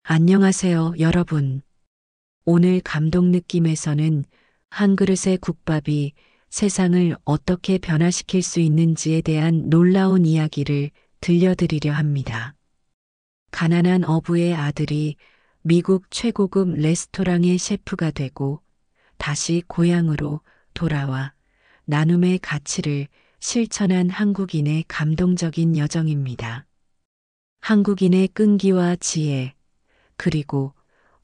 안녕하세요, 여러분. 오늘 감동 느낌에서는 한 그릇의 국밥이 세상을 어떻게 변화시킬 수 있는지에 대한 놀라운 이야기를 들려드리려 합니다. 가난한 어부의 아들이 미국 최고급 레스토랑의 셰프가 되고 다시 고향으로 돌아와 나눔의 가치를 실천한 한국인의 감동적인 여정입니다. 한국인의 끈기와 지혜, 그리고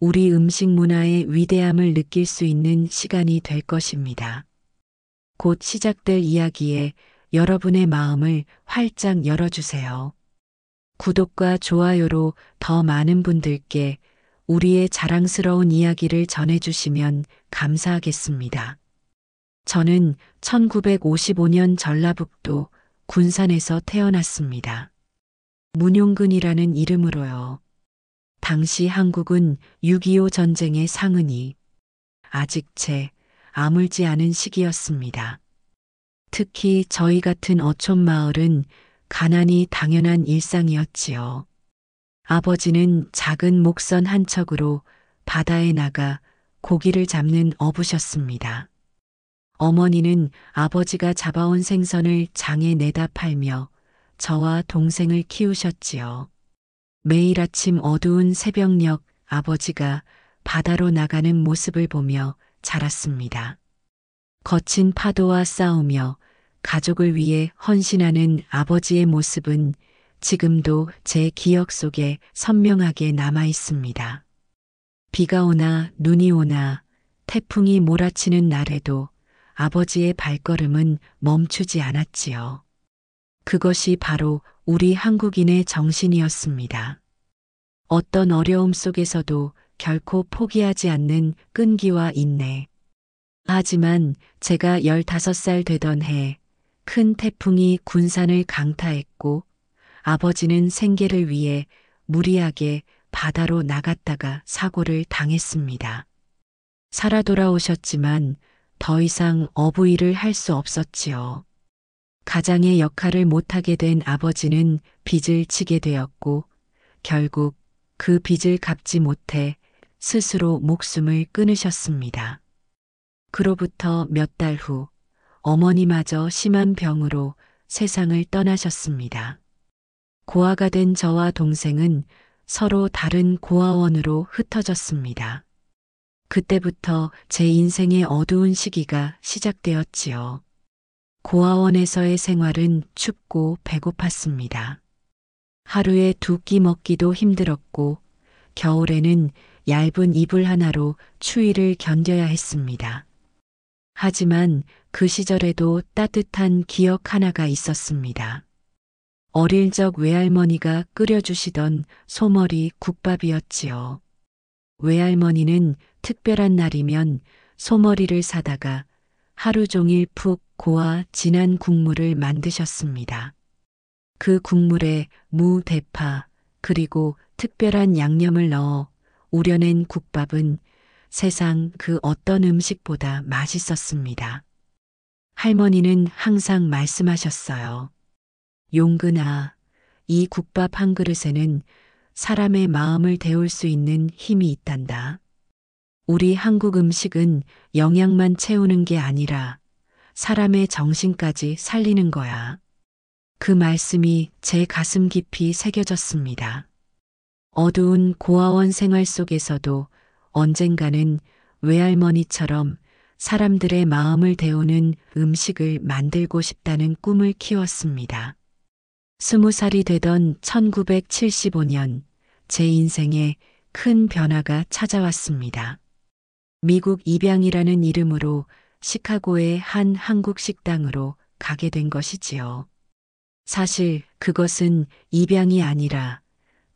우리 음식 문화의 위대함을 느낄 수 있는 시간이 될 것입니다. 곧 시작될 이야기에 여러분의 마음을 활짝 열어주세요. 구독과 좋아요로 더 많은 분들께 우리의 자랑스러운 이야기를 전해주시면 감사하겠습니다. 저는 1955년 전라북도 군산에서 태어났습니다. 문용근이라는 이름으로요. 당시 한국은 6.25 전쟁의 상흔이 아직 채 아물지 않은 시기였습니다. 특히 저희 같은 어촌 마을은 가난이 당연한 일상이었지요. 아버지는 작은 목선 한 척으로 바다에 나가 고기를 잡는 어부셨습니다. 어머니는 아버지가 잡아온 생선을 장에 내다 팔며 저와 동생을 키우셨지요. 매일 아침 어두운 새벽녘 아버지가 바다로 나가는 모습을 보며 자랐습니다. 거친 파도와 싸우며 가족을 위해 헌신하는 아버지의 모습은 지금도 제 기억 속에 선명하게 남아 있습니다. 비가 오나 눈이 오나 태풍이 몰아치는 날에도 아버지의 발걸음은 멈추지 않았지요. 그것이 바로 우리 한국인의 정신이었습니다. 어떤 어려움 속에서도 결코 포기하지 않는 끈기와 인내. 하지만 제가 15살 되던 해 큰 태풍이 군산을 강타했고 아버지는 생계를 위해 무리하게 바다로 나갔다가 사고를 당했습니다. 살아 돌아오셨지만 더 이상 어부 일을 할 수 없었지요. 가장의 역할을 못하게 된 아버지는 빚을 지게 되었고 결국 그 빚을 갚지 못해 스스로 목숨을 끊으셨습니다. 그로부터 몇 달 후 어머니마저 심한 병으로 세상을 떠나셨습니다. 고아가 된 저와 동생은 서로 다른 고아원으로 흩어졌습니다. 그때부터 제 인생의 어두운 시기가 시작되었지요. 고아원에서의 생활은 춥고 배고팠습니다. 하루에 2끼 먹기도 힘들었고 겨울에는 얇은 이불 하나로 추위를 견뎌야 했습니다. 하지만 그 시절에도 따뜻한 기억 하나가 있었습니다. 어릴 적 외할머니가 끓여주시던 소머리 국밥이었지요. 외할머니는 특별한 날이면 소머리를 사다가 하루 종일 푹 고아 진한 국물을 만드셨습니다. 그 국물에 무, 대파, 그리고 특별한 양념을 넣어 우려낸 국밥은 세상 그 어떤 음식보다 맛있었습니다. 할머니는 항상 말씀하셨어요. 용근아, 이 국밥 한 그릇에는 사람의 마음을 데울 수 있는 힘이 있단다. 우리 한국 음식은 영양만 채우는 게 아니라 사람의 정신까지 살리는 거야. 그 말씀이 제 가슴 깊이 새겨졌습니다. 어두운 고아원 생활 속에서도 언젠가는 외할머니처럼 사람들의 마음을 데우는 음식을 만들고 싶다는 꿈을 키웠습니다. 20살이 되던 1975년 제 인생에 큰 변화가 찾아왔습니다. 미국 입양이라는 이름으로 시카고의 한 한국 식당으로 가게 된 것이지요. 사실 그것은 입양이 아니라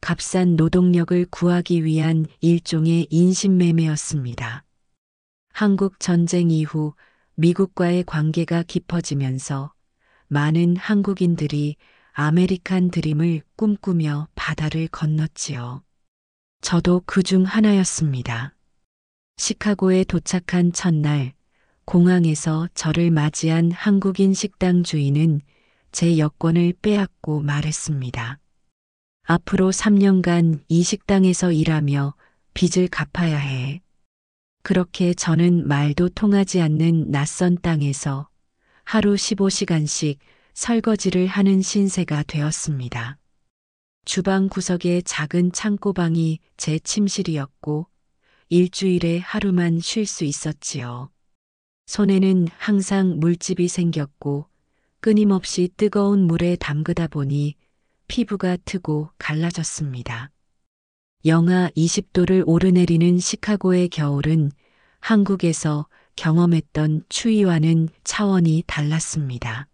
값싼 노동력을 구하기 위한 일종의 인신매매였습니다. 한국 전쟁 이후 미국과의 관계가 깊어지면서 많은 한국인들이 아메리칸 드림을 꿈꾸며 바다를 건넜지요. 저도 그중 하나였습니다. 시카고에 도착한 첫날 공항에서 저를 맞이한 한국인 식당 주인은 제 여권을 빼앗고 말했습니다. 앞으로 3년간 이 식당에서 일하며 빚을 갚아야 해. 그렇게 저는 말도 통하지 않는 낯선 땅에서 하루 15시간씩 설거지를 하는 신세가 되었습니다. 주방 구석의 작은 창고방이 제 침실이었고 일주일에 하루만 쉴 수 있었지요. 손에는 항상 물집이 생겼고 끊임없이 뜨거운 물에 담그다 보니 피부가 트고 갈라졌습니다. 영하 20도를 오르내리는 시카고의 겨울은 한국에서 경험했던 추위와는 차원이 달랐습니다.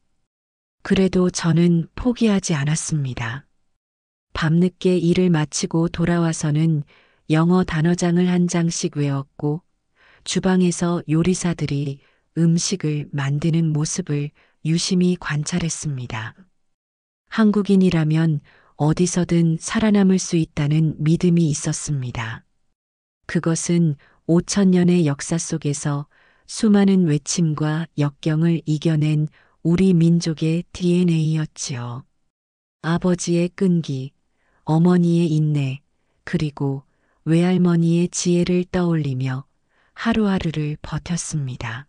그래도 저는 포기하지 않았습니다. 밤늦게 일을 마치고 돌아와서는 영어 단어장을 한 장씩 외웠고 주방에서 요리사들이 음식을 만드는 모습을 유심히 관찰했습니다. 한국인이라면 어디서든 살아남을 수 있다는 믿음이 있었습니다. 그것은 5,000년의 역사 속에서 수많은 외침과 역경을 이겨낸 우리 민족의 DNA였지요. 아버지의 끈기, 어머니의 인내, 그리고 외할머니의 지혜를 떠올리며 하루하루를 버텼습니다.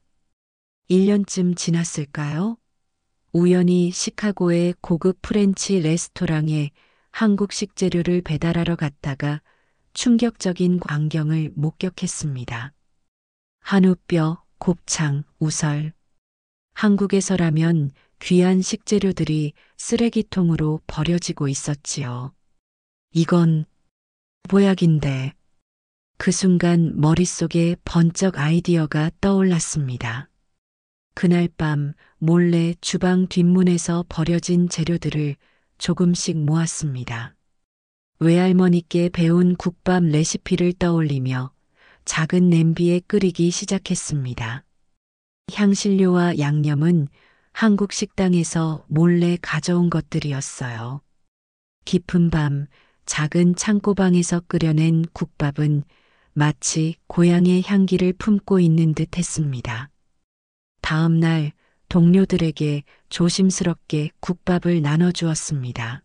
1년쯤 지났을까요? 우연히 시카고의 고급 프렌치 레스토랑에 한국식 재료를 배달하러 갔다가 충격적인 광경을 목격했습니다. 한우뼈, 곱창, 우설. 한국에서라면 귀한 식재료들이 쓰레기통으로 버려지고 있었지요. 이건 보약인데. 그 순간 머릿속에 번쩍 아이디어가 떠올랐습니다. 그날 밤 몰래 주방 뒷문에서 버려진 재료들을 조금씩 모았습니다. 외할머니께 배운 국밥 레시피를 떠올리며 작은 냄비에 끓이기 시작했습니다. 향신료와 양념은 한국 식당에서 몰래 가져온 것들이었어요. 깊은 밤 작은 창고방에서 끓여낸 국밥은 마치 고향의 향기를 품고 있는 듯 했습니다. 다음 날 동료들에게 조심스럽게 국밥을 나눠주었습니다.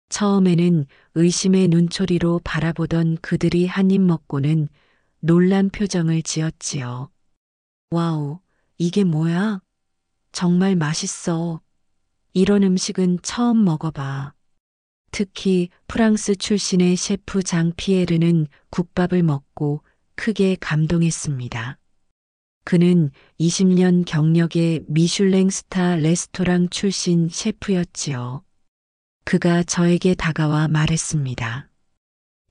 처음에는 의심의 눈초리로 바라보던 그들이 한 입 먹고는 놀란 표정을 지었지요. 와우, 이게 뭐야? 정말 맛있어. 이런 음식은 처음 먹어봐. 특히 프랑스 출신의 셰프 장 피에르는 국밥을 먹고 크게 감동했습니다. 그는 20년 경력의 미슐랭 스타 레스토랑 출신 셰프였지요. 그가 저에게 다가와 말했습니다.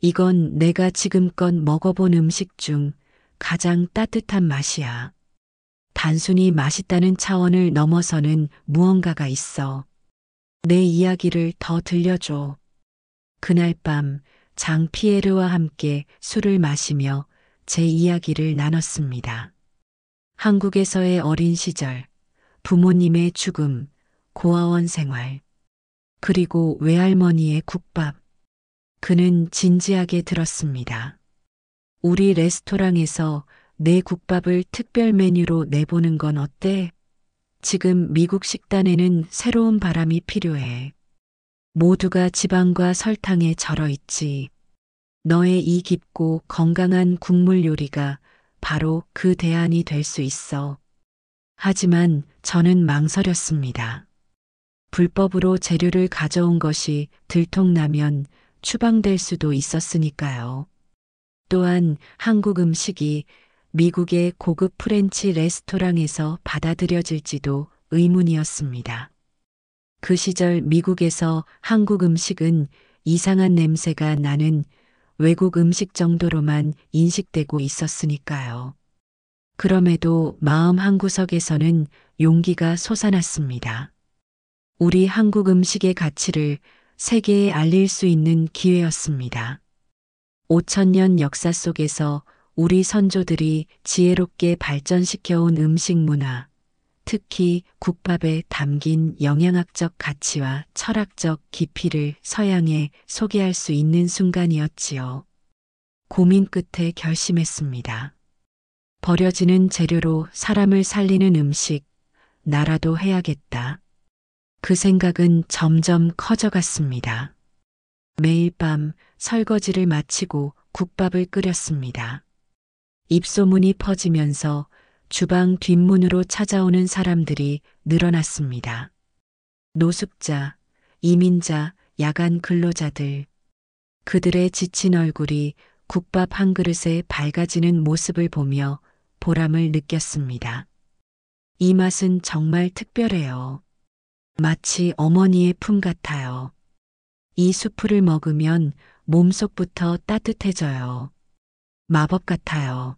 이건 내가 지금껏 먹어본 음식 중 가장 따뜻한 맛이야. 단순히 맛있다는 차원을 넘어서는 무언가가 있어. 내 이야기를 더 들려줘. 그날 밤 장 피에르와 함께 술을 마시며 제 이야기를 나눴습니다. 한국에서의 어린 시절, 부모님의 죽음, 고아원 생활, 그리고 외할머니의 국밥. 그는 진지하게 들었습니다. 우리 레스토랑에서 내 국밥을 특별 메뉴로 내보는 건 어때? 지금 미국 식단에는 새로운 바람이 필요해. 모두가 지방과 설탕에 절어 있지. 너의 이 깊고 건강한 국물 요리가 바로 그 대안이 될 수 있어. 하지만 저는 망설였습니다. 불법으로 재료를 가져온 것이 들통나면 추방될 수도 있었으니까요. 또한 한국 음식이 미국의 고급 프렌치 레스토랑에서 받아들여질지도 의문이었습니다. 그 시절 미국에서 한국 음식은 이상한 냄새가 나는 외국 음식 정도로만 인식되고 있었으니까요. 그럼에도 마음 한구석에서는 용기가 솟아났습니다. 우리 한국 음식의 가치를 세계에 알릴 수 있는 기회였습니다. 5,000년 역사 속에서 우리 선조들이 지혜롭게 발전시켜온 음식 문화, 특히 국밥에 담긴 영양학적 가치와 철학적 깊이를 서양에 소개할 수 있는 순간이었지요. 고민 끝에 결심했습니다. 버려지는 재료로 사람을 살리는 음식, 나라도 해야겠다. 그 생각은 점점 커져갔습니다. 매일 밤 설거지를 마치고 국밥을 끓였습니다. 입소문이 퍼지면서 주방 뒷문으로 찾아오는 사람들이 늘어났습니다. 노숙자, 이민자, 야간 근로자들. 그들의 지친 얼굴이 국밥 한 그릇에 밝아지는 모습을 보며 보람을 느꼈습니다. 이 맛은 정말 특별해요. 마치 어머니의 품 같아요. 이 수프를 먹으면 몸속부터 따뜻해져요. 마법 같아요.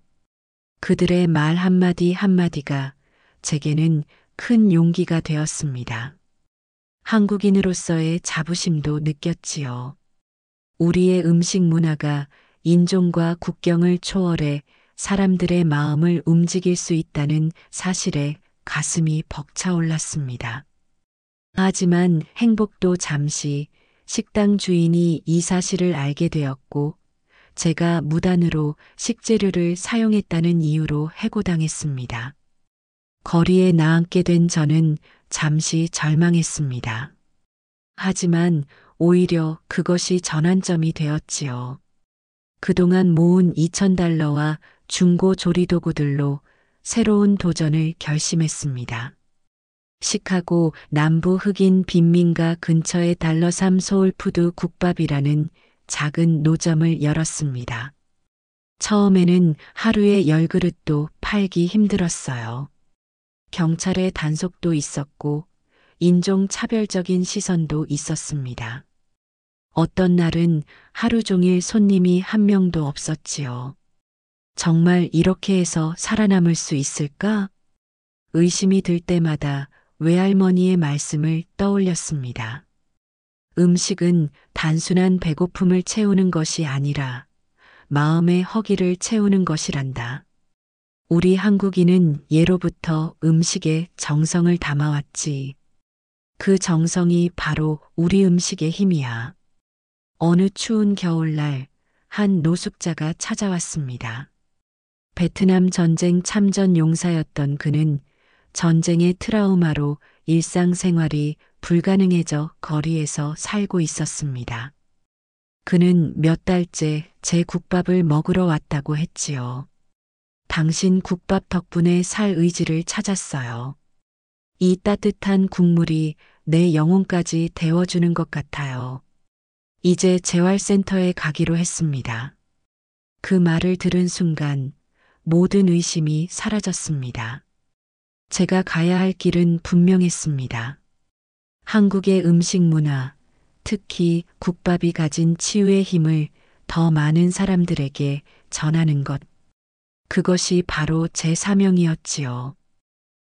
그들의 말 한마디 한마디가 제게는 큰 용기가 되었습니다. 한국인으로서의 자부심도 느꼈지요. 우리의 음식 문화가 인종과 국경을 초월해 사람들의 마음을 움직일 수 있다는 사실에 가슴이 벅차올랐습니다. 하지만 행복도 잠시 식당 주인이 이 사실을 알게 되었고 제가 무단으로 식재료를 사용했다는 이유로 해고당했습니다. 거리에 나앉게 된 저는 잠시 절망했습니다. 하지만 오히려 그것이 전환점이 되었지요. 그동안 모은 $2,000와 중고 조리도구들로 새로운 도전을 결심했습니다. 시카고 남부 흑인 빈민가 근처의 $3 소울푸드 국밥이라는 작은 노점을 열었습니다. 처음에는 하루에 10그릇도 팔기 힘들었어요. 경찰의 단속도 있었고 인종 차별적인 시선도 있었습니다. 어떤 날은 하루 종일 손님이 한 명도 없었지요. 정말 이렇게 해서 살아남을 수 있을까? 의심이 들 때마다 외할머니의 말씀을 떠올렸습니다. 음식은 단순한 배고픔을 채우는 것이 아니라 마음의 허기를 채우는 것이란다. 우리 한국인은 예로부터 음식에 정성을 담아왔지. 그 정성이 바로 우리 음식의 힘이야. 어느 추운 겨울날 한 노숙자가 찾아왔습니다. 베트남 전쟁 참전 용사였던 그는 전쟁의 트라우마로 일상생활이 불가능해져 거리에서 살고 있었습니다. 그는 몇 달째 제 국밥을 먹으러 왔다고 했지요. 당신 국밥 덕분에 살 의지를 찾았어요. 이 따뜻한 국물이 내 영혼까지 데워주는 것 같아요. 이제 재활센터에 가기로 했습니다. 그 말을 들은 순간 모든 의심이 사라졌습니다. 제가 가야 할 길은 분명했습니다. 한국의 음식 문화, 특히 국밥이 가진 치유의 힘을 더 많은 사람들에게 전하는 것. 그것이 바로 제 사명이었지요.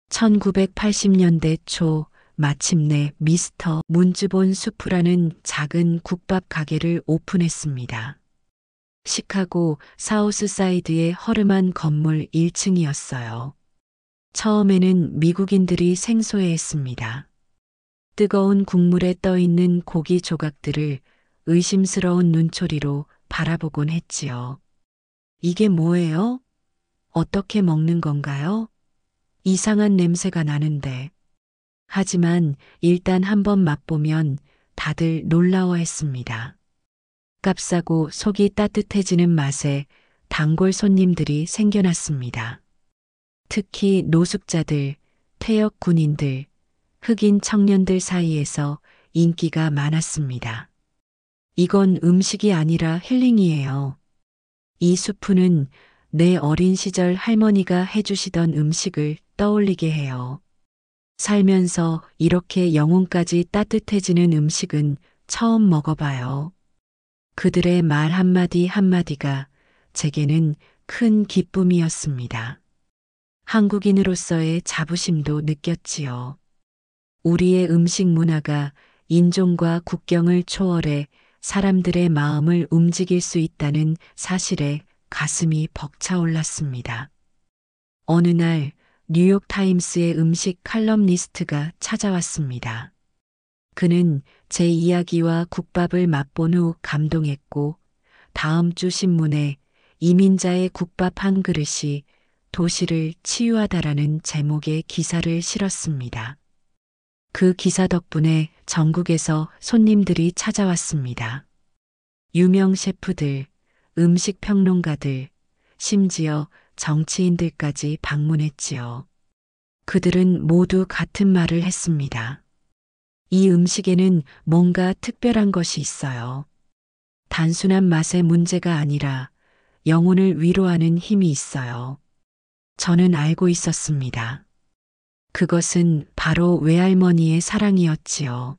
1980년대 초 마침내 미스터 문즈본 수프라는 작은 국밥 가게를 오픈했습니다. 시카고 사우스사이드의 허름한 건물 1층이었어요. 처음에는 미국인들이 생소해했습니다. 뜨거운 국물에 떠있는 고기 조각들을 의심스러운 눈초리로 바라보곤 했지요. 이게 뭐예요? 어떻게 먹는 건가요? 이상한 냄새가 나는데. 하지만 일단 한번 맛보면 다들 놀라워했습니다. 값싸고 속이 따뜻해지는 맛에 단골 손님들이 생겨났습니다. 특히 노숙자들, 퇴역 군인들, 흑인 청년들 사이에서 인기가 많았습니다. 이건 음식이 아니라 힐링이에요. 이 수프는 내 어린 시절 할머니가 해주시던 음식을 떠올리게 해요. 살면서 이렇게 영혼까지 따뜻해지는 음식은 처음 먹어봐요. 그들의 말 한마디 한마디가 제게는 큰 기쁨이었습니다. 한국인으로서의 자부심도 느꼈지요. 우리의 음식 문화가 인종과 국경을 초월해 사람들의 마음을 움직일 수 있다는 사실에 가슴이 벅차올랐습니다. 어느 날 뉴욕타임스의 음식 칼럼니스트가 찾아왔습니다. 그는 제 이야기와 국밥을 맛본 후 감동했고 다음 주 신문에 이민자의 국밥 한 그릇이 도시를 치유하다라는 제목의 기사를 실었습니다. 그 기사 덕분에 전국에서 손님들이 찾아왔습니다. 유명 셰프들, 음식 평론가들, 심지어 정치인들까지 방문했지요. 그들은 모두 같은 말을 했습니다. 이 음식에는 뭔가 특별한 것이 있어요. 단순한 맛의 문제가 아니라 영혼을 위로하는 힘이 있어요. 저는 알고 있었습니다. 그것은 바로 외할머니의 사랑이었지요.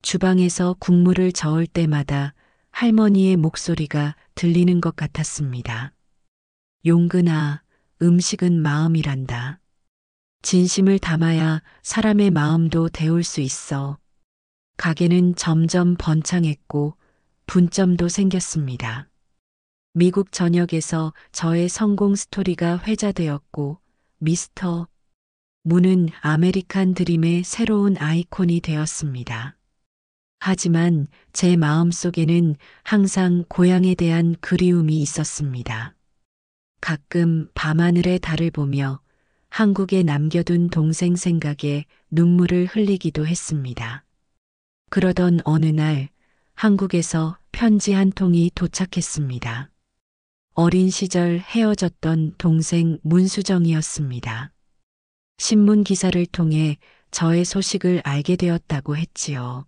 주방에서 국물을 저을 때마다 할머니의 목소리가 들리는 것 같았습니다. 용근아, 음식은 마음이란다. 진심을 담아야 사람의 마음도 데울 수 있어. 가게는 점점 번창했고 분점도 생겼습니다. 미국 전역에서 저의 성공 스토리가 회자되었고 미스터 문은 아메리칸 드림의 새로운 아이콘이 되었습니다. 하지만 제 마음속에는 항상 고향에 대한 그리움이 있었습니다. 가끔 밤하늘의 달을 보며 한국에 남겨둔 동생 생각에 눈물을 흘리기도 했습니다. 그러던 어느 날 한국에서 편지 한 통이 도착했습니다. 어린 시절 헤어졌던 동생 문수정이었습니다. 신문 기사를 통해 저의 소식을 알게 되었다고 했지요.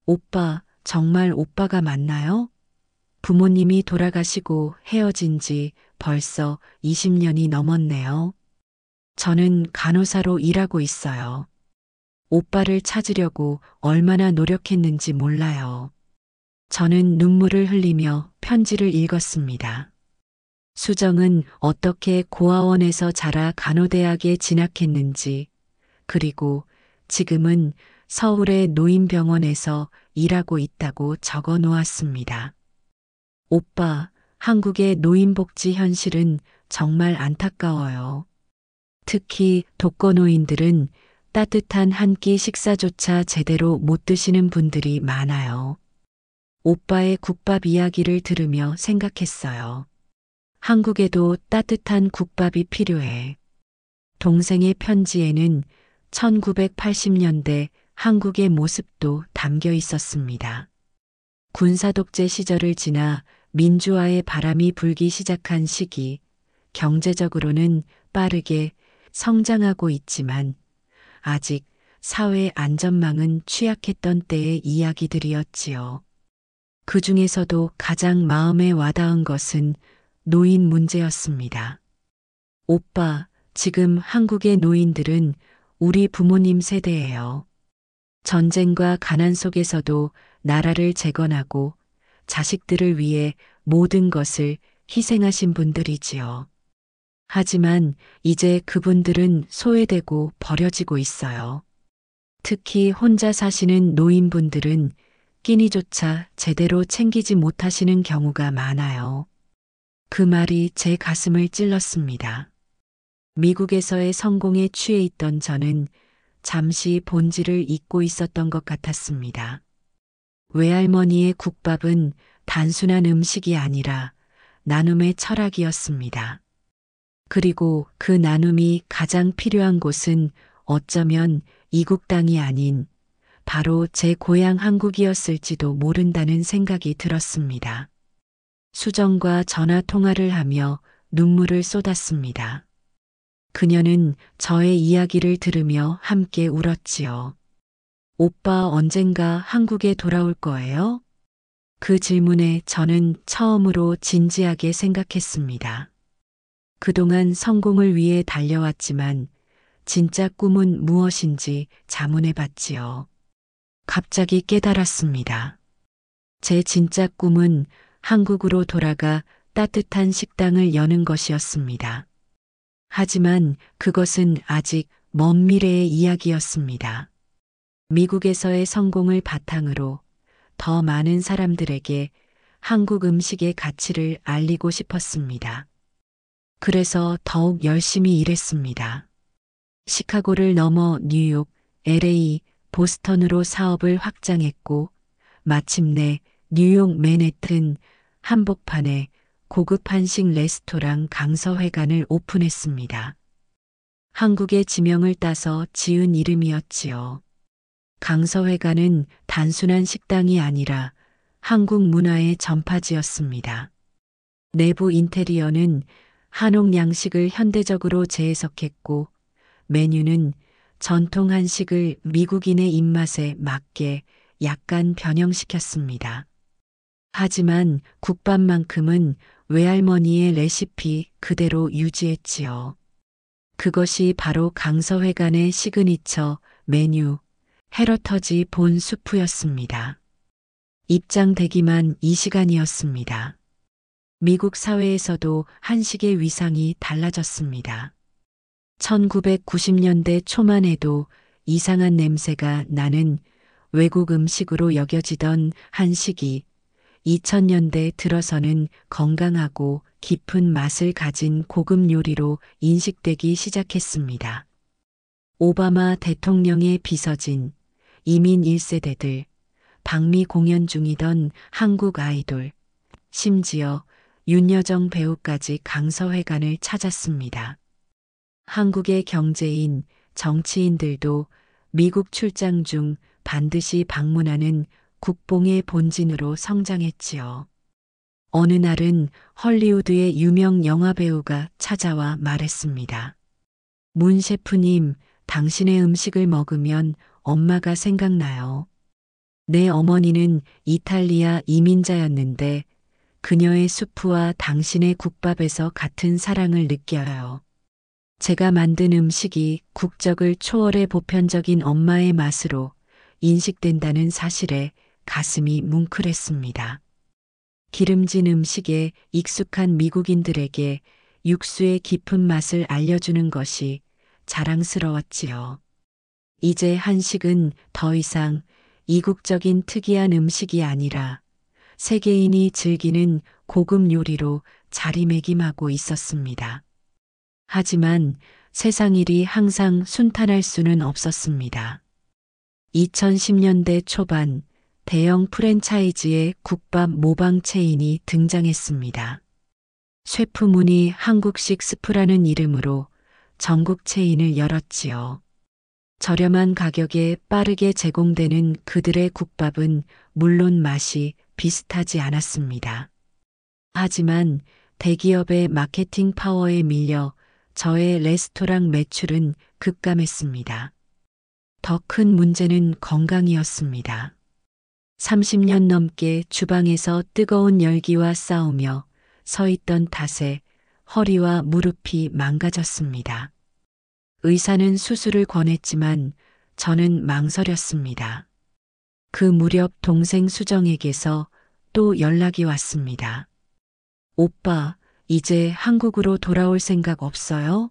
오빠, 정말 오빠가 맞나요? 부모님이 돌아가시고 헤어진 지 벌써 20년이 넘었네요. 저는 간호사로 일하고 있어요. 오빠를 찾으려고 얼마나 노력했는지 몰라요. 저는 눈물을 흘리며 편지를 읽었습니다. 수정은 어떻게 고아원에서 자라 간호대학에 진학했는지, 그리고 지금은 서울의 노인병원에서 일하고 있다고 적어 놓았습니다. 오빠, 한국의 노인복지 현실은 정말 안타까워요. 특히 독거노인들은 따뜻한 한 끼 식사조차 제대로 못 드시는 분들이 많아요. 오빠의 국밥 이야기를 들으며 생각했어요. 한국에도 따뜻한 국밥이 필요해. 동생의 편지에는 1980년대 한국의 모습도 담겨 있었습니다. 군사독재 시절을 지나 민주화의 바람이 불기 시작한 시기, 경제적으로는 빠르게 성장하고 있지만 아직 사회 안전망은 취약했던 때의 이야기들이었지요. 그 중에서도 가장 마음에 와닿은 것은 노인 문제였습니다. 오빠, 지금 한국의 노인들은 우리 부모님 세대예요. 전쟁과 가난 속에서도 나라를 재건하고 자식들을 위해 모든 것을 희생하신 분들이지요. 하지만 이제 그분들은 소외되고 버려지고 있어요. 특히 혼자 사시는 노인분들은 끼니조차 제대로 챙기지 못하시는 경우가 많아요. 그 말이 제 가슴을 찔렀습니다. 미국에서의 성공에 취해 있던 저는 잠시 본질을 잊고 있었던 것 같았습니다. 외할머니의 국밥은 단순한 음식이 아니라 나눔의 철학이었습니다. 그리고 그 나눔이 가장 필요한 곳은 어쩌면 이국 땅이 아닌 바로 제 고향 한국이었을지도 모른다는 생각이 들었습니다. 수정과 전화 통화를 하며 눈물을 쏟았습니다. 그녀는 저의 이야기를 들으며 함께 울었지요. 오빠 언젠가 한국에 돌아올 거예요? 그 질문에 저는 처음으로 진지하게 생각했습니다. 그동안 성공을 위해 달려왔지만 진짜 꿈은 무엇인지 자문해 봤지요. 갑자기 깨달았습니다. 제 진짜 꿈은 한국으로 돌아가 따뜻한 식당을 여는 것이었습니다. 하지만 그것은 아직 먼 미래의 이야기였습니다. 미국에서의 성공을 바탕으로 더 많은 사람들에게 한국 음식의 가치를 알리고 싶었습니다. 그래서 더욱 열심히 일했습니다. 시카고를 넘어 뉴욕, LA, 보스턴으로 사업을 확장했고 마침내 뉴욕 맨해튼 한복판에 고급 한식 레스토랑 강서회관을 오픈했습니다. 한국의 지명을 따서 지은 이름이었지요. 강서회관은 단순한 식당이 아니라 한국 문화의 전파지였습니다. 내부 인테리어는 한옥 양식을 현대적으로 재해석했고 메뉴는 전통 한식을 미국인의 입맛에 맞게 약간 변형시켰습니다. 하지만 국밥만큼은 외할머니의 레시피 그대로 유지했지요. 그것이 바로 강서회관의 시그니처 메뉴 헤러터지 본 수프였습니다. 입장되기만 2시간이었습니다. 미국 사회에서도 한식의 위상이 달라졌습니다. 1990년대 초만 해도 이상한 냄새가 나는 외국 음식으로 여겨지던 한식이 2000년대 들어서는 건강하고 깊은 맛을 가진 고급 요리로 인식되기 시작했습니다. 오바마 대통령의 비서진, 이민 1세대들, 방미 공연 중이던 한국 아이돌, 심지어 윤여정 배우까지 강서회관을 찾았습니다. 한국의 경제인, 정치인들도 미국 출장 중 반드시 방문하는 국뽕의 본진으로 성장했지요. 어느 날은 헐리우드의 유명 영화배우가 찾아와 말했습니다. 문 셰프님, 당신의 음식을 먹으면 엄마가 생각나요. 내 어머니는 이탈리아 이민자였는데 그녀의 수프와 당신의 국밥에서 같은 사랑을 느껴요. 제가 만든 음식이 국적을 초월해 보편적인 엄마의 맛으로 인식된다는 사실에 가슴이 뭉클했습니다. 기름진 음식에 익숙한 미국인들에게 육수의 깊은 맛을 알려주는 것이 자랑스러웠지요. 이제 한식은 더 이상 이국적인 특이한 음식이 아니라 세계인이 즐기는 고급 요리로 자리매김하고 있었습니다. 하지만 세상 일이 항상 순탄할 수는 없었습니다. 2010년대 초반 대형 프랜차이즈의 국밥 모방 체인이 등장했습니다. 셰프문이 한국식 스프라는 이름으로 전국 체인을 열었지요. 저렴한 가격에 빠르게 제공되는 그들의 국밥은 물론 맛이 비슷하지 않았습니다. 하지만 대기업의 마케팅 파워에 밀려 저의 레스토랑 매출은 급감했습니다. 더 큰 문제는 건강이었습니다. 30년 넘게 주방에서 뜨거운 열기와 싸우며 서 있던 탓에 허리와 무릎이 망가졌습니다. 의사는 수술을 권했지만 저는 망설였습니다. 그 무렵 동생 수정에게서 또 연락이 왔습니다. 오빠, 이제 한국으로 돌아올 생각 없어요?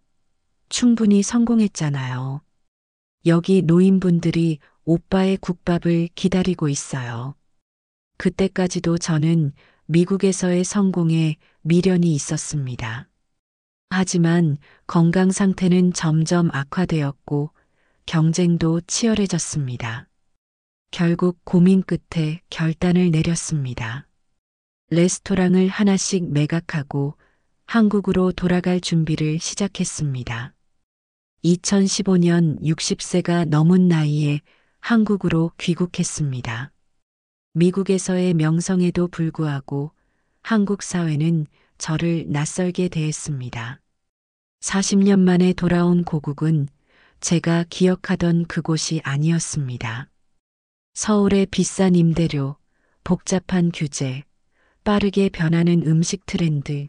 충분히 성공했잖아요. 여기 노인분들이 오빠의 국밥을 기다리고 있어요. 그때까지도 저는 미국에서의 성공에 미련이 있었습니다. 하지만 건강 상태는 점점 악화되었고 경쟁도 치열해졌습니다. 결국 고민 끝에 결단을 내렸습니다. 레스토랑을 하나씩 매각하고 한국으로 돌아갈 준비를 시작했습니다. 2015년 60세가 넘은 나이에 한국으로 귀국했습니다. 미국에서의 명성에도 불구하고 한국 사회는 저를 낯설게 대했습니다. 40년 만에 돌아온 고국은 제가 기억하던 그곳이 아니었습니다. 서울의 비싼 임대료, 복잡한 규제, 빠르게 변하는 음식 트렌드,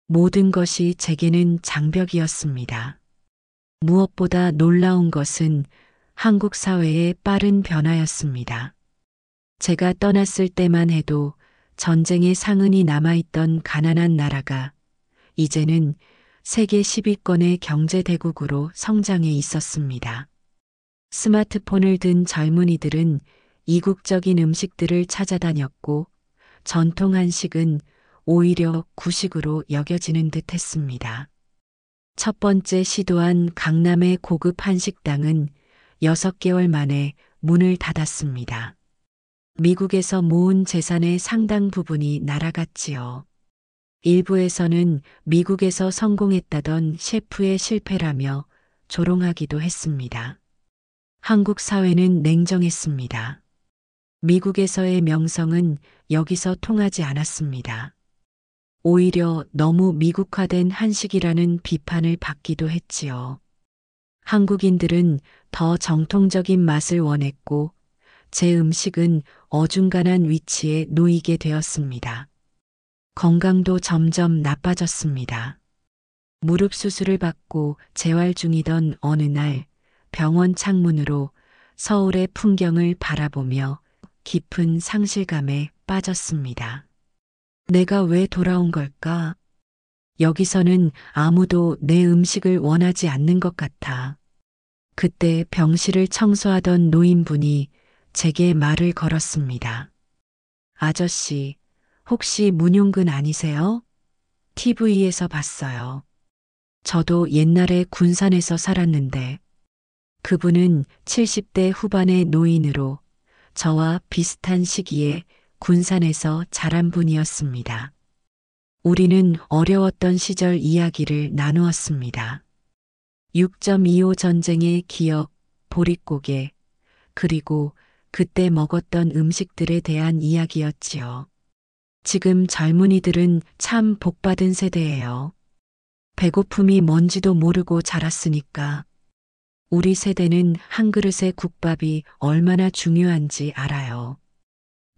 모든 것이 제게는 장벽이었습니다. 무엇보다 놀라운 것은 한국 사회의 빠른 변화였습니다. 제가 떠났을 때만 해도 전쟁의 상흔이 남아있던 가난한 나라가 이제는 세계 10위권의 경제대국으로 성장해 있었습니다. 스마트폰을 든 젊은이들은 이국적인 음식들을 찾아다녔고 전통 한식은 오히려 구식으로 여겨지는 듯 했습니다. 첫 번째 시도한 강남의 고급 한식당은 6개월 만에 문을 닫았습니다. 미국에서 모은 재산의 상당 부분이 날아갔지요. 일부에서는 미국에서 성공했다던 셰프의 실패라며 조롱하기도 했습니다. 한국 사회는 냉정했습니다. 미국에서의 명성은 여기서 통하지 않았습니다. 오히려 너무 미국화된 한식이라는 비판을 받기도 했지요. 한국인들은 더 정통적인 맛을 원했고 제 음식은 어중간한 위치에 놓이게 되었습니다. 건강도 점점 나빠졌습니다. 무릎 수술을 받고 재활 중이던 어느 날 병원 창문으로 서울의 풍경을 바라보며 깊은 상실감에 빠졌습니다. 내가 왜 돌아온 걸까? 여기서는 아무도 내 음식을 원하지 않는 것 같아. 그때 병실을 청소하던 노인분이 제게 말을 걸었습니다. 아저씨, 혹시 문용근 아니세요? TV에서 봤어요. 저도 옛날에 군산에서 살았는데 그분은 70대 후반의 노인으로 저와 비슷한 시기에 군산에서 자란 분이었습니다. 우리는 어려웠던 시절 이야기를 나누었습니다. 6.25 전쟁의 기억, 보릿고개, 그리고 그때 먹었던 음식들에 대한 이야기였지요. 지금 젊은이들은 참 복받은 세대예요. 배고픔이 뭔지도 모르고 자랐으니까. 우리 세대는 한 그릇의 국밥이 얼마나 중요한지 알아요.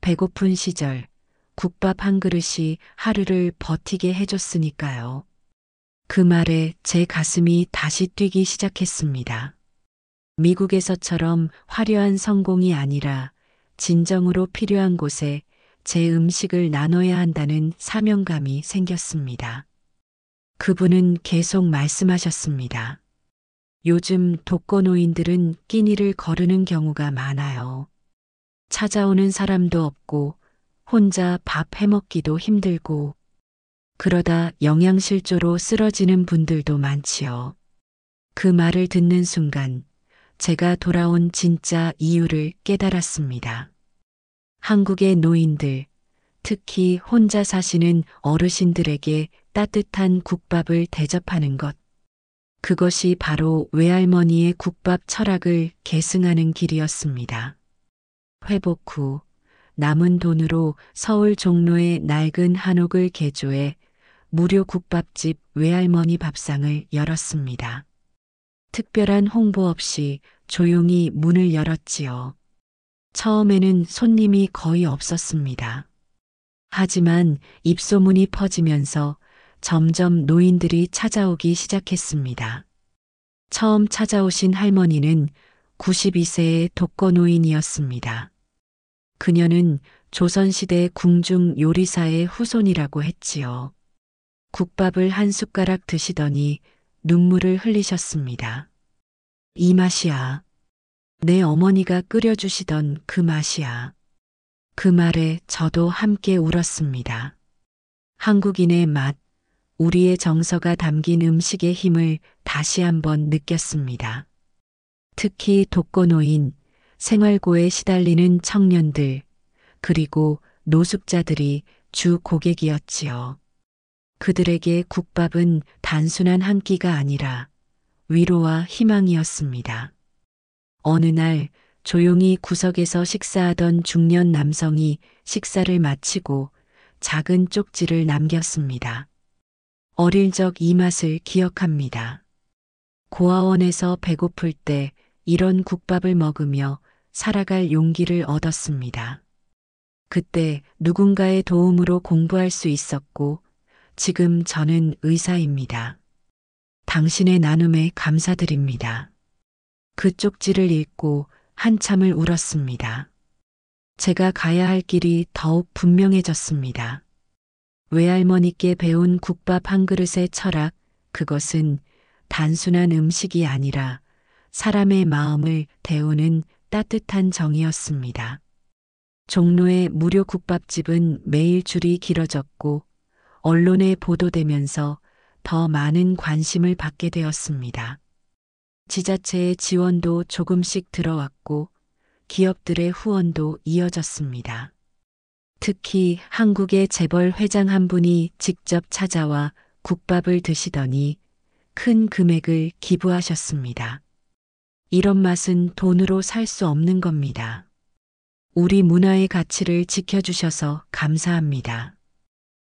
배고픈 시절, 국밥 한 그릇이 하루를 버티게 해줬으니까요. 그 말에 제 가슴이 다시 뛰기 시작했습니다. 미국에서처럼 화려한 성공이 아니라 진정으로 필요한 곳에 제 음식을 나눠야 한다는 사명감이 생겼습니다. 그분은 계속 말씀하셨습니다. 요즘 독거노인들은 끼니를 거르는 경우가 많아요. 찾아오는 사람도 없고 혼자 밥 해먹기도 힘들고 그러다 영양실조로 쓰러지는 분들도 많지요. 그 말을 듣는 순간 제가 돌아온 진짜 이유를 깨달았습니다. 한국의 노인들, 특히 혼자 사시는 어르신들에게 따뜻한 국밥을 대접하는 것. 그것이 바로 외할머니의 국밥 철학을 계승하는 길이었습니다. 회복 후 남은 돈으로 서울 종로의 낡은 한옥을 개조해 무료 국밥집 외할머니 밥상을 열었습니다. 특별한 홍보 없이 조용히 문을 열었지요. 처음에는 손님이 거의 없었습니다. 하지만 입소문이 퍼지면서 점점 노인들이 찾아오기 시작했습니다. 처음 찾아오신 할머니는 92세의 독거노인이었습니다. 그녀는 조선시대 궁중 요리사의 후손이라고 했지요. 국밥을 한 숟가락 드시더니 눈물을 흘리셨습니다. 이 맛이야. 내 어머니가 끓여주시던 그 맛이야. 그 말에 저도 함께 울었습니다. 한국인의 맛, 우리의 정서가 담긴 음식의 힘을 다시 한번 느꼈습니다. 특히 독거노인, 생활고에 시달리는 청년들, 그리고 노숙자들이 주 고객이었지요. 그들에게 국밥은 단순한 한 끼가 아니라 위로와 희망이었습니다. 어느 날 조용히 구석에서 식사하던 중년 남성이 식사를 마치고 작은 쪽지를 남겼습니다. 어릴 적 이 맛을 기억합니다. 고아원에서 배고플 때 이런 국밥을 먹으며 살아갈 용기를 얻었습니다. 그때 누군가의 도움으로 공부할 수 있었고 지금 저는 의사입니다. 당신의 나눔에 감사드립니다. 그 쪽지를 읽고 한참을 울었습니다. 제가 가야 할 길이 더욱 분명해졌습니다. 외할머니께 배운 국밥 한 그릇의 철학, 그것은 단순한 음식이 아니라 사람의 마음을 데우는 따뜻한 정이었습니다. 종로의 무료 국밥집은 매일 줄이 길어졌고 언론에 보도되면서 더 많은 관심을 받게 되었습니다. 지자체의 지원도 조금씩 들어왔고 기업들의 후원도 이어졌습니다. 특히 한국의 재벌 회장 한 분이 직접 찾아와 국밥을 드시더니 큰 금액을 기부하셨습니다. 이런 맛은 돈으로 살 수 없는 겁니다. 우리 문화의 가치를 지켜주셔서 감사합니다.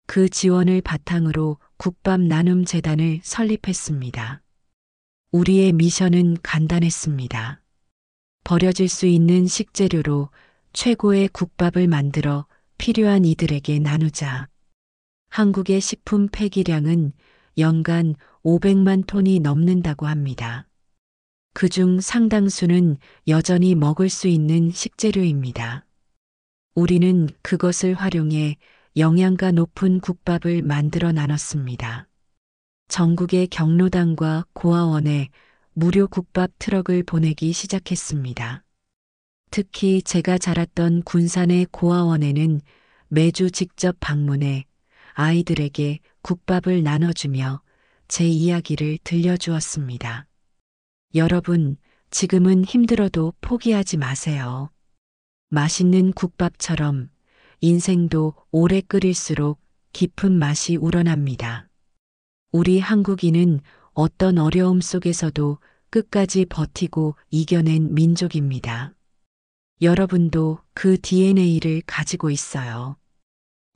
그 지원을 바탕으로 국밥 나눔 재단을 설립했습니다. 우리의 미션은 간단했습니다. 버려질 수 있는 식재료로 최고의 국밥을 만들어 필요한 이들에게 나누자. 한국의 식품 폐기량은 연간 500만 톤이 넘는다고 합니다. 그중 상당수는 여전히 먹을 수 있는 식재료입니다. 우리는 그것을 활용해 영양가 높은 국밥을 만들어 나눴습니다. 전국의 경로당과 고아원에 무료 국밥 트럭을 보내기 시작했습니다. 특히 제가 자랐던 군산의 고아원에는 매주 직접 방문해 아이들에게 국밥을 나눠주며 제 이야기를 들려주었습니다. 여러분, 지금은 힘들어도 포기하지 마세요. 맛있는 국밥처럼 인생도 오래 끓일수록 깊은 맛이 우러납니다. 우리 한국인은 어떤 어려움 속에서도 끝까지 버티고 이겨낸 민족입니다. 여러분도 그 DNA를 가지고 있어요.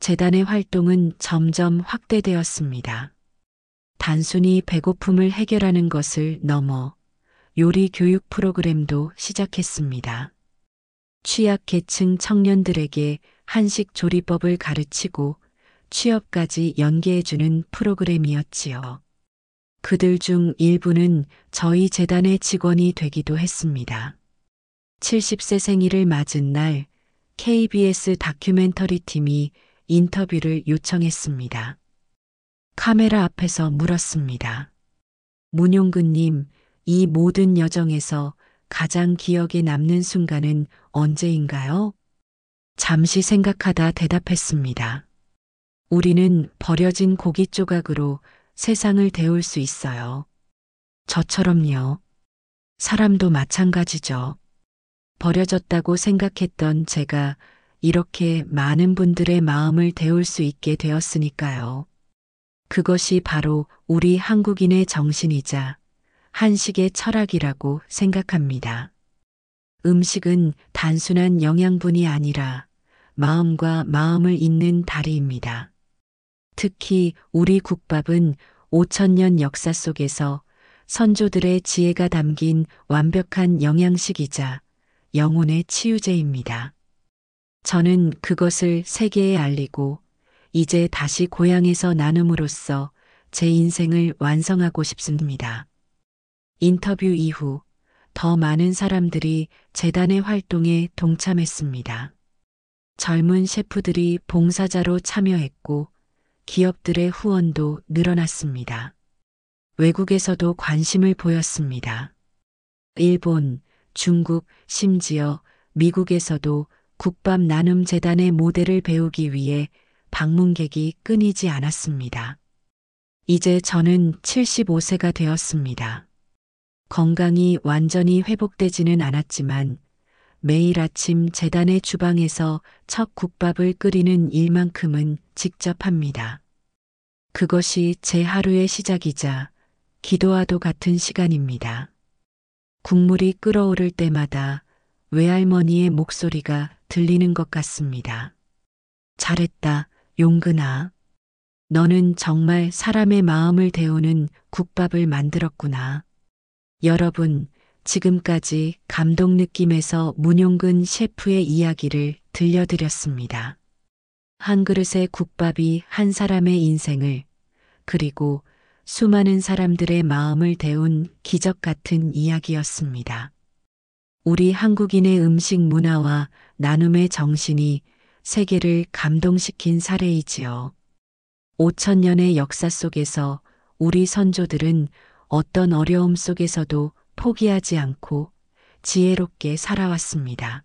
재단의 활동은 점점 확대되었습니다. 단순히 배고픔을 해결하는 것을 넘어 요리 교육 프로그램도 시작했습니다. 취약계층 청년들에게 한식 조리법을 가르치고 취업까지 연계해주는 프로그램이었지요. 그들 중 일부는 저희 재단의 직원이 되기도 했습니다. 70세 생일을 맞은 날 KBS 다큐멘터리 팀이 인터뷰를 요청했습니다. 카메라 앞에서 물었습니다. 문용근님, 이 모든 여정에서 가장 기억에 남는 순간은 언제인가요? 잠시 생각하다 대답했습니다. 우리는 버려진 고기 조각으로 세상을 데울 수 있어요. 저처럼요. 사람도 마찬가지죠. 버려졌다고 생각했던 제가 이렇게 많은 분들의 마음을 데울 수 있게 되었으니까요. 그것이 바로 우리 한국인의 정신이자 한식의 철학이라고 생각합니다. 음식은 단순한 영양분이 아니라 마음과 마음을 잇는 다리입니다. 특히 우리 국밥은 5,000년 역사 속에서 선조들의 지혜가 담긴 완벽한 영양식이자 영혼의 치유제입니다. 저는 그것을 세계에 알리고 이제 다시 고향에서 나눔으로써 제 인생을 완성하고 싶습니다. 인터뷰 이후 더 많은 사람들이 재단의 활동에 동참했습니다. 젊은 셰프들이 봉사자로 참여했고 기업들의 후원도 늘어났습니다. 외국에서도 관심을 보였습니다. 일본, 중국, 심지어 미국에서도 국밥 나눔 재단의 모델을 배우기 위해 방문객이 끊이지 않았습니다. 이제 저는 75세가 되었습니다. 건강이 완전히 회복되지는 않았지만 매일 아침 재단의 주방에서 첫 국밥을 끓이는 일만큼은 직접 합니다. 그것이 제 하루의 시작이자 기도와도 같은 시간입니다. 국물이 끓어오를 때마다 외할머니의 목소리가 들리는 것 같습니다. 잘했다, 용근아. 너는 정말 사람의 마음을 데우는 국밥을 만들었구나. 여러분, 지금까지 감동 느낌에서 문용근 셰프의 이야기를 들려드렸습니다. 한 그릇의 국밥이 한 사람의 인생을, 그리고 수많은 사람들의 마음을 데운 기적 같은 이야기였습니다. 우리 한국인의 음식 문화와 나눔의 정신이 세계를 감동시킨 사례이지요. 5,000년의 역사 속에서 우리 선조들은 어떤 어려움 속에서도 포기하지 않고 지혜롭게 살아왔습니다.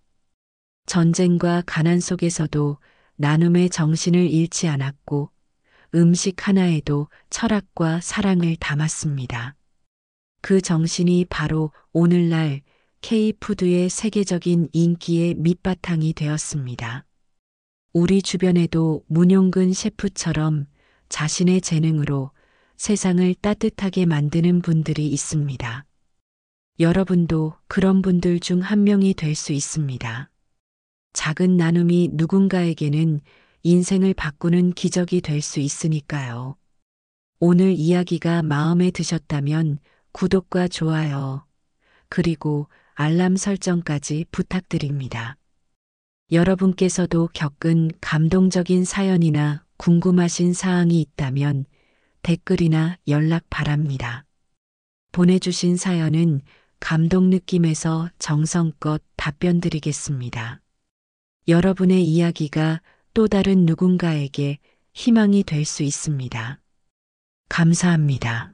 전쟁과 가난 속에서도 나눔의 정신을 잃지 않았고 음식 하나에도 철학과 사랑을 담았습니다. 그 정신이 바로 오늘날 K푸드의 세계적인 인기의 밑바탕이 되었습니다. 우리 주변에도 문용근 셰프처럼 자신의 재능으로 세상을 따뜻하게 만드는 분들이 있습니다. 여러분도 그런 분들 중 한 명이 될 수 있습니다. 작은 나눔이 누군가에게는 인생을 바꾸는 기적이 될 수 있으니까요. 오늘 이야기가 마음에 드셨다면 구독과 좋아요, 그리고 알람 설정까지 부탁드립니다. 여러분께서도 겪은 감동적인 사연이나 궁금하신 사항이 있다면 댓글이나 연락 바랍니다. 보내주신 사연은 감동 느낌에서 정성껏 답변 드리겠습니다. 여러분의 이야기가 또 다른 누군가에게 희망이 될 수 있습니다. 감사합니다.